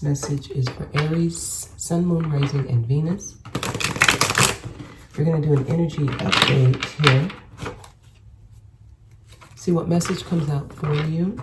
message is for Aries, Sun, Moon, Rising, and Venus. We're going to do an energy update here. See what message comes out for you.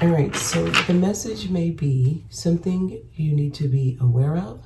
All right, so the message may be something you need to be aware of.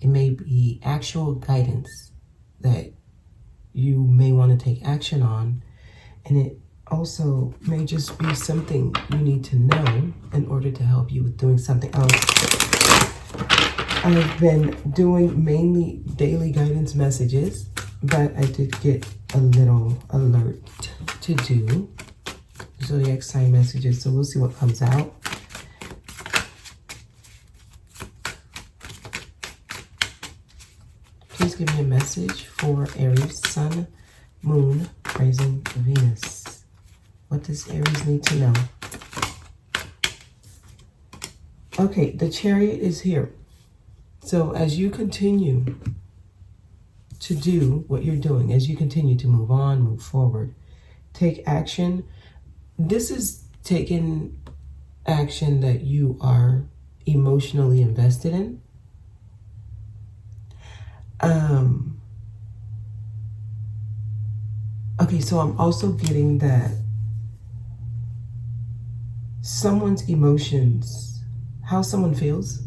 It may be actual guidance that you may want to take action on. And it also may just be something you need to know in order to help you with doing something else. I've been doing mainly daily guidance messages, but I did get a little alert to do zodiac sign messages, so we'll see what comes out. Please give me a message for Aries, Sun, Moon, Rising, Venus. What does Aries need to know? Okay, the Chariot is here. So as you continue to do what you're doing, as you continue to move on, move forward, take action. This is taking action that you are emotionally invested in. Okay, so I'm also getting that someone's emotions, how someone feels,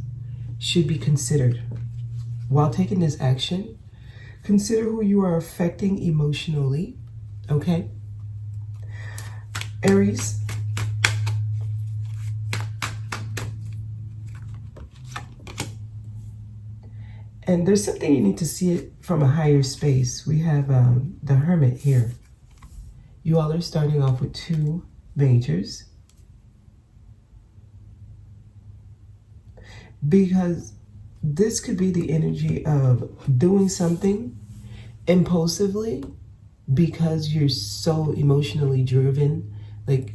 should be considered. While taking this action, consider who you are affecting emotionally, okay? Aries, and there's something you need to see it from a higher space. We have the Hermit here. You all are starting off with 2 majors. Because this could be the energy of doing something impulsively because you're so emotionally driven. Like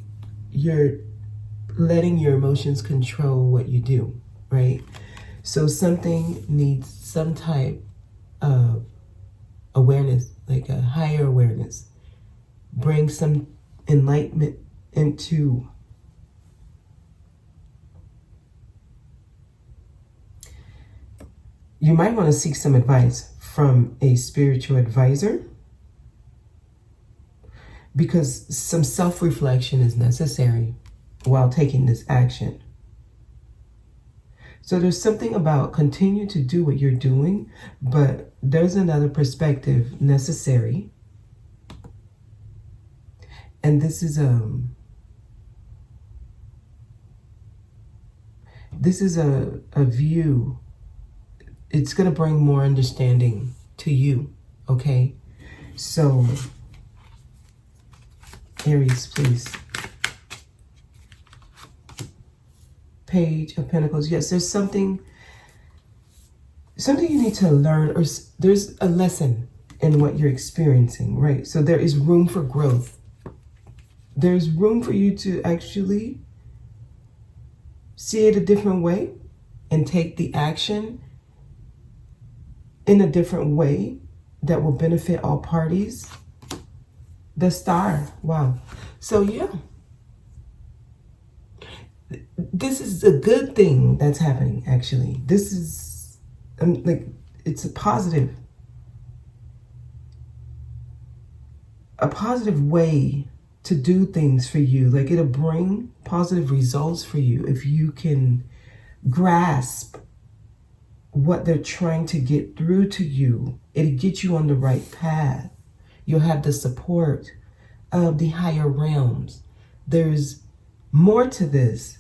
you're letting your emotions control what you do, right? So something needs some type of awareness, like a higher awareness. Bring some enlightenment into you might want to seek some advice from a spiritual advisor because some self-reflection is necessary while taking this action. So there's something about continue to do what you're doing, but there's another perspective necessary. And this is a view. It's going to bring more understanding to you, okay? So, Aries, please. Page of Pentacles. Yes, there's something you need to learn, or there's a lesson in what you're experiencing, right? So there is room for growth. There's room for you to actually see it a different way and take the action in a different way that will benefit all parties. The Star. Wow. So yeah. This is a good thing that's happening, actually. This is like, it's a positive way to do things for you. Like it'll bring positive results for you if you can grasp what they're trying to get through to you. It'll get you on the right path. You'll have the support of the higher realms. There's more to this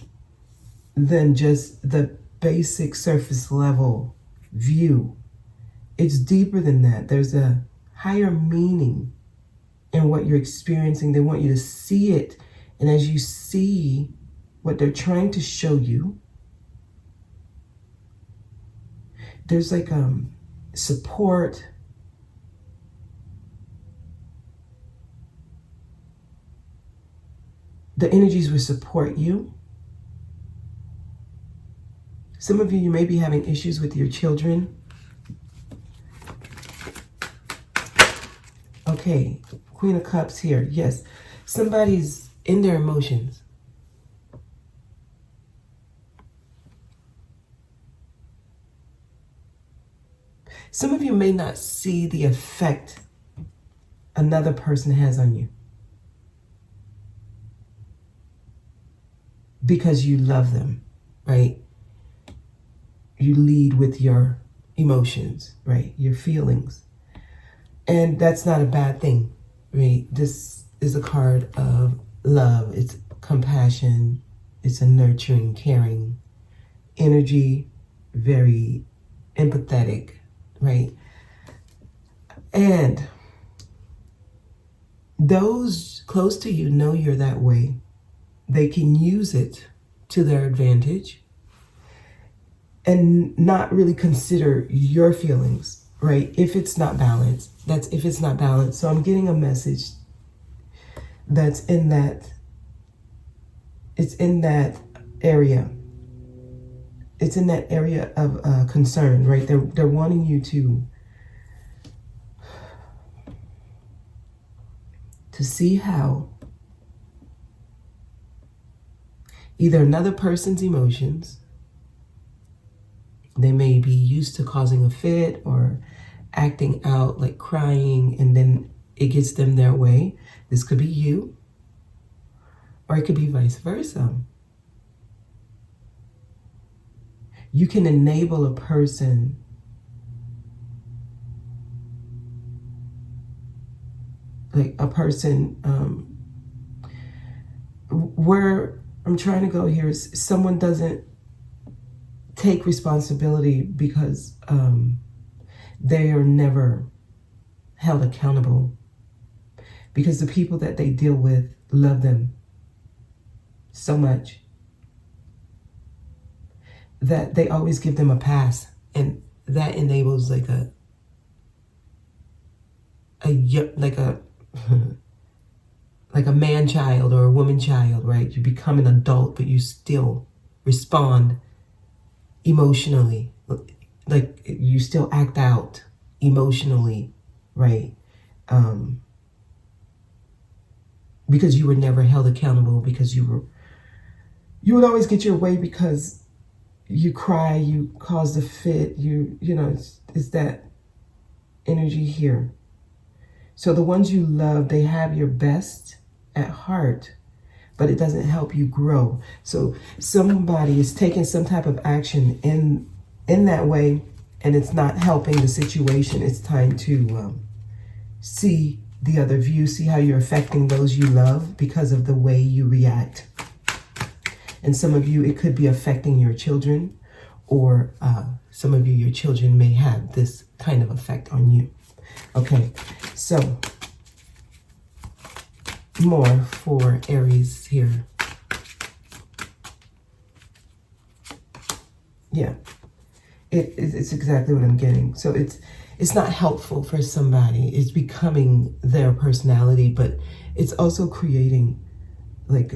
than just the basic surface level view. It's deeper than that. There's a higher meaning in what you're experiencing. They want you to see it. And as you see what they're trying to show you, there's like support. The energies will support you. Some of you may be having issues with your children. Okay, Queen of Cups here. Yes, somebody's in their emotions. Some of you may not see the effect another person has on you because you love them, right? You lead with your emotions, right? Your feelings. And that's not a bad thing, right? This is a card of love. It's compassion. It's a nurturing, caring energy, very empathetic, right? And those close to you know you're that way. They can use it to their advantage and not really consider your feelings, right? If it's not balanced, that's if it's not balanced. So I'm getting a message that's in that, it's in that area. It's in that area of concern, right? They're wanting you to see how either another person's emotions, they may be used to causing a fit or acting out, like crying, and then it gets them their way. This could be you, or it could be vice versa. You can enable a person where I'm trying to go here is someone doesn't take responsibility because they are never held accountable, because the people that they deal with love them so much that they always give them a pass, and that enables like a like a man child or a woman child, right? You become an adult, but you still respond emotionally, like you still act out emotionally, right? Because you were never held accountable, because you would always get your way because you cry, you cause a fit, you know, it's that energy here. So the ones you love, they have your best at heart, but it doesn't help you grow. So somebody is taking some type of action in that way, and it's not helping the situation. It's time to see the other view, see how you're affecting those you love because of the way you react. And some of you, it could be affecting your children, or some of you, your children may have this kind of effect on you. Okay, so more for Aries here. Yeah, it's exactly what I'm getting. So it's not helpful for somebody. It's becoming their personality, but it's also creating like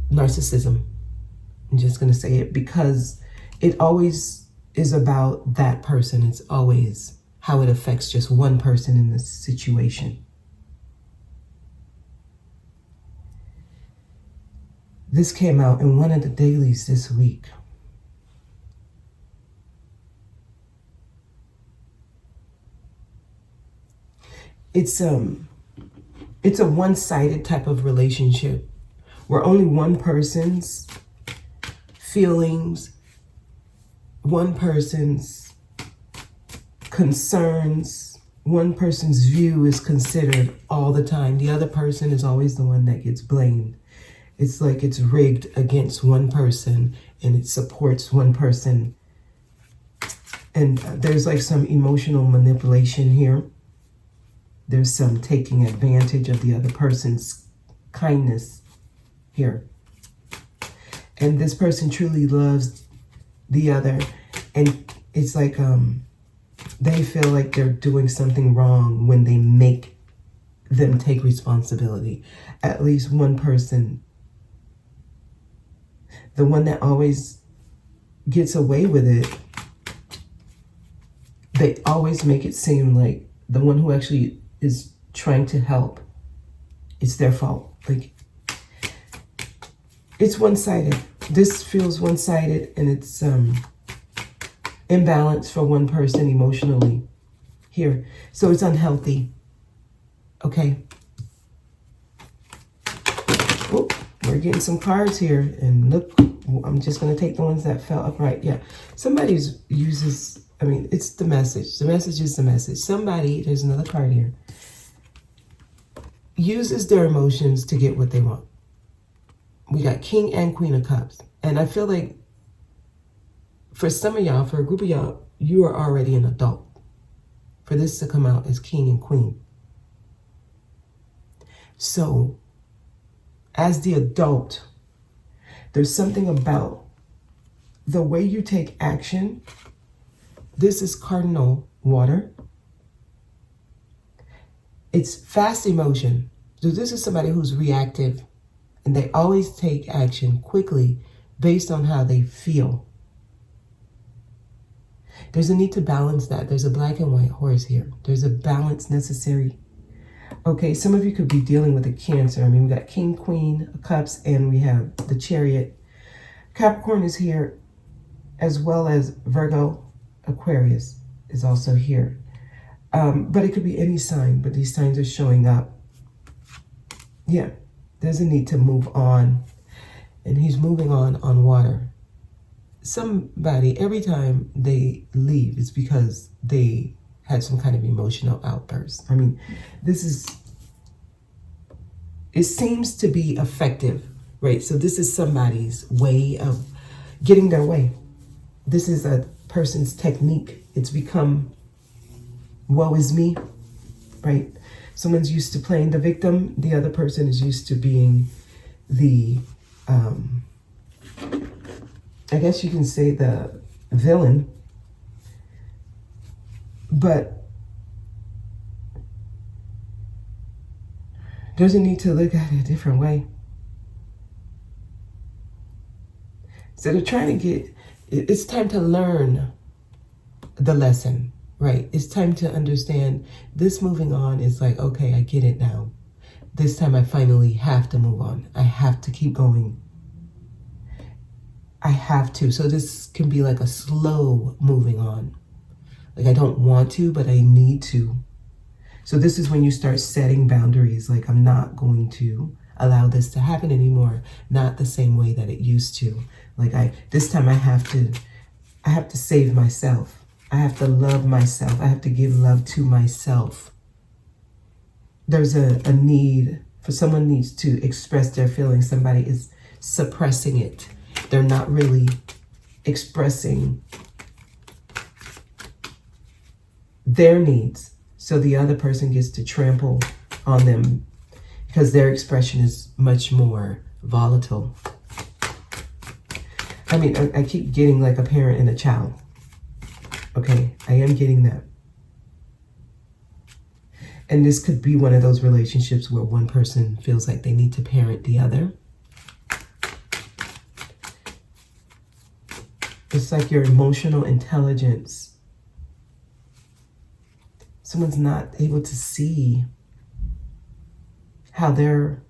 narcissism. I'm just gonna say it because it always is about that person. It's always how it affects just one person in the situation. This came out in one of the dailies this week. It's a one-sided type of relationship where only one person's feelings, one person's concerns, one person's view is considered all the time. The other person is always the one that gets blamed. It's like it's rigged against one person and it supports one person. And there's like some emotional manipulation here. There's some taking advantage of the other person's kindness here. And this person truly loves the other. And it's like they feel like they're doing something wrong when they make them take responsibility. At least one person, the one that always gets away with it, they always make it seem like the one who actually is trying to help, it's their fault. Like, it's one-sided. This feels one-sided, and it's imbalance for one person emotionally here. So it's unhealthy. Okay. Oh, we're getting some cards here. And look, I'm just going to take the ones that fell upright. Yeah. Somebody uses, I mean, it's the message. The message is the message. Somebody, there's another card here, uses their emotions to get what they want. We got King and Queen of Cups. And I feel like for some of y'all, for a group of y'all, you are already an adult. For this to come out as King and Queen. So, as the adult, there's something about the way you take action. This is cardinal water. It's fast emotion. So this is somebody who's reactive, and they always take action quickly based on how they feel. There's a need to balance that. There's a black and white horse here. There's a balance necessary. Okay, some of you could be dealing with a Cancer. I mean, we got King, Queen of Cups, and we have the Chariot. Capricorn is here, as well as Virgo. Aquarius is also here. But it could be any sign, but these signs are showing up. Yeah, there's a need to move on. And he's moving on water. Somebody, every time they leave, it's because they had some kind of emotional outburst. I mean, it seems to be effective, right? So this is somebody's way of getting their way. This is a person's technique. It's become, woe is me, right? Someone's used to playing the victim. The other person is used to being the, I guess you can say the villain. But there's a need to look at it a different way. So they're trying to get, it's time to learn the lesson, right? It's time to understand this moving on is like, okay, I get it now. This time I finally have to move on. I have to keep going. I have to. So this can be like a slow moving on. Like I don't want to, but I need to. So this is when you start setting boundaries. Like I'm not going to allow this to happen anymore. Not the same way that it used to. Like this time I have to save myself. I have to love myself. I have to give love to myself. There's a need for someone needs to express their feelings. Somebody is suppressing it. They're not really expressing their needs. So the other person gets to trample on them because their expression is much more volatile. I mean, I keep getting like a parent and a child. Okay, I am getting that. And this could be one of those relationships where one person feels like they need to parent the other. It's like your emotional intelligence. Someone's not able to see how their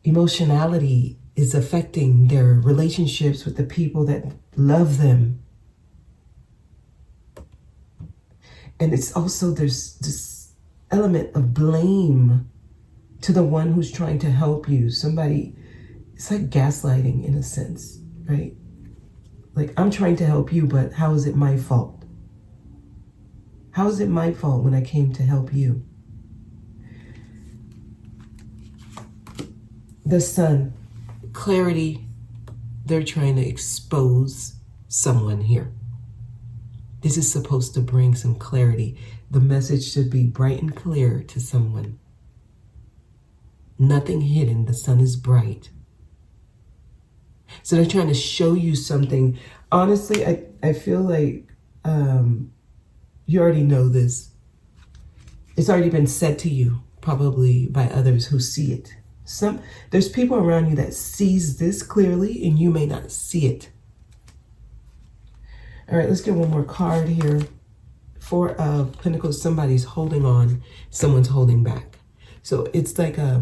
emotionality is affecting their relationships with the people that love them. And it's also, there's this element of blame to the one who's trying to help you. Somebody, it's like gaslighting in a sense, right? Like, I'm trying to help you, but how is it my fault? How is it my fault when I came to help you? The Sun, clarity. They're trying to expose someone here. This is supposed to bring some clarity. The message should be bright and clear to someone. Nothing hidden. The sun is bright. So they're trying to show you something. Honestly, I feel like you already know this. It's already been said to you, probably by others who see it. There's people around you that sees this clearly and you may not see it. All right, let's get one more card here. Four of Pentacles. Somebody's holding on. Someone's holding back. So it's like a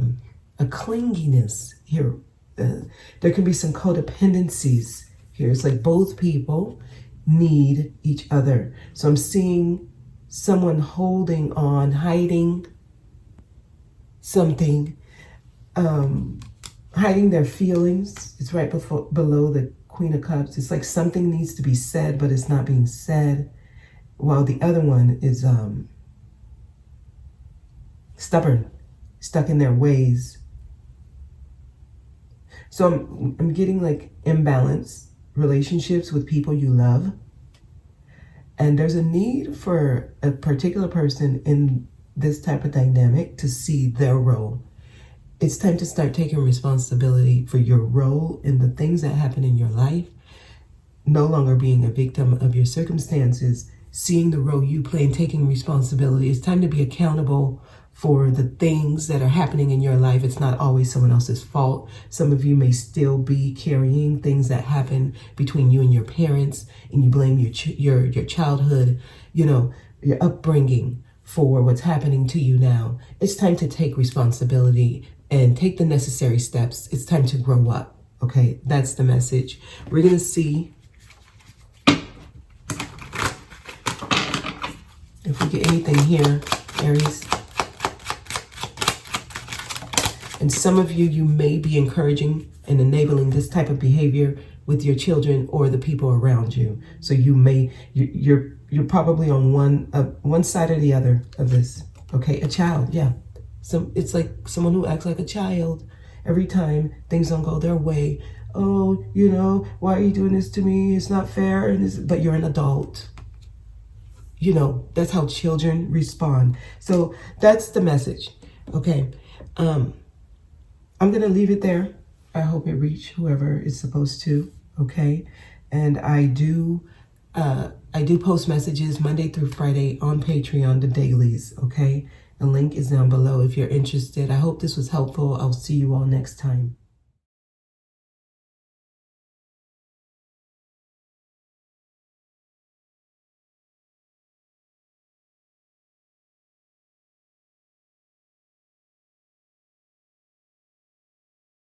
clinginess here. There can be some codependencies here. It's like both people need each other. So I'm seeing someone holding on, hiding something, hiding their feelings. It's right below the Queen of Cups. It's like something needs to be said, but it's not being said, while the other one is stubborn, stuck in their ways. So I'm getting like imbalanced relationships with people you love. And there's a need for a particular person in this type of dynamic to see their role. It's time to start taking responsibility for your role in the things that happen in your life. No longer being a victim of your circumstances, seeing the role you play and taking responsibility. It's time to be accountable for the things that are happening in your life. It's not always someone else's fault. Some of you may still be carrying things that happen between you and your parents, and you blame your childhood, your upbringing for what's happening to you now. It's time to take responsibility and take the necessary steps. It's time to grow up. Okay, that's the message. We're going to see if we get anything here, Aries. And some of you may be encouraging and enabling this type of behavior with your children or the people around you. So you're probably on one side or the other of this. Okay, a child, yeah. It's like someone who acts like a child every time things don't go their way. Oh, why are you doing this to me? It's not fair. But you're an adult. That's how children respond. So that's the message. Okay. I'm going to leave it there. I hope it reached whoever it's supposed to. Okay. And I do post messages Monday through Friday on Patreon, the dailies. Okay. The link is down below if you're interested. I hope this was helpful. I'll see you all next time.